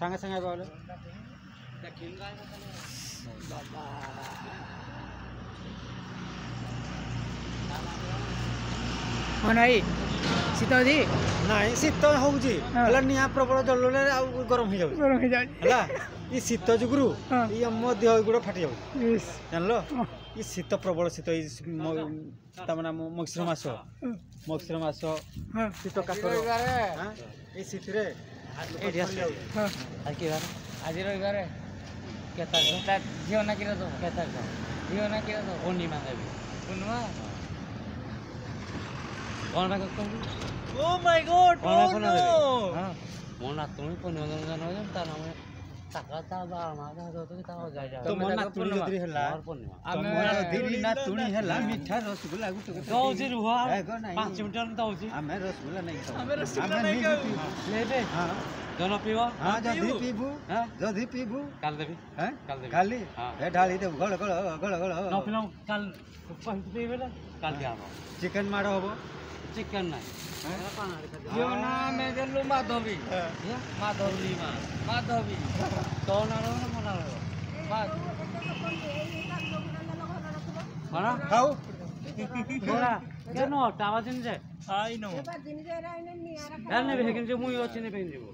ସାଙ୍ଗେ ସାଙ୍ଗେ ବୋଲେ ହଁ ଭାଇ ଶୀତ ଅଛି ନାଇଁ ଶୀତ ହଉଛି ହେଲା ନିଆଁ ପ୍ରବଳ ଜଳୁଲେ ଆଉ ଗରମ ହେଇଯାଉଛି ଗରମ ହେଇଯାଉଛି ହେଲା ଇ ଶୀତ ଯୁଗୁରୁ ହଁ। ଇ ଆମ ଦେହ ଗୁଡ଼ ଫାଟି ଯାଉଛି ଇସ୍। ଜାଣିଲ ଇ ଶୀତ ପ୍ରବଳ ଶୀତ ଏଇ ତାମାନେ ଆମ ମଗଶିର ମାସ ହଁ ଶୀତ କାକର ଏଇ ଶୀତରେ ଏଇଠି ଆସିଯାଉଛି ହଁ ଆଜି ରବିବାର କେତେ ଝିଅ ନା କିରା ଦବ କେତେ ଝିଅ ନା କିରା ଦବ ପୂର୍ଣ୍ଣିମା ଦେବି ପୂର୍ଣ୍ଣିମା କ'ଣ କହିବି ଓ ମାଇ ଗଡ୍ କ'ଣ ଦେବି ହଁ ମୋ ନାତୁଣୀ ପୂର୍ଣ୍ଣିମା ଜନ୍ମ ତା ନାମ ତା ବାମା ତା ତମ ନାତୁଣୀ ଯଦି ହେଲା ନାତୁଣୀ ହେଲା ମିଠା ରସଗୋଲା ଦଉଛି ରୁହ 5 ମିନିଟ୍ ଦଉଛି ଆମେ ରସଗୋଲା ନେଇକି ଜନ ପିଇବ ଯଦି ପିଇବୁ କାଲି ଦେବି କାଲି ଏ ଢାଳି ଦେବୁ ଗଳ ଗଳ ଗଳ ଗଳ ନ ପିଲା କାଲି ପିଇବେ ନା କାଲି ଦିଆହବ ଚିକେନ ମାଡ଼ ହବ ଚିକେନ ନାହିଁ ଝିଅ ନା ଆମେ ଦେଲୁ ମାଧବୀ ମାଧବୀ ତୋ ନାଁ ରହିବ ମୋ ନାଁ ରହିବ କ'ଣ ଖାଉ ନଅଟା ବାଜିନି ଯେ ନେବେ କିନ୍ତୁ ମୁଇଁ ଅଛି ନେବେ ଯିବୁ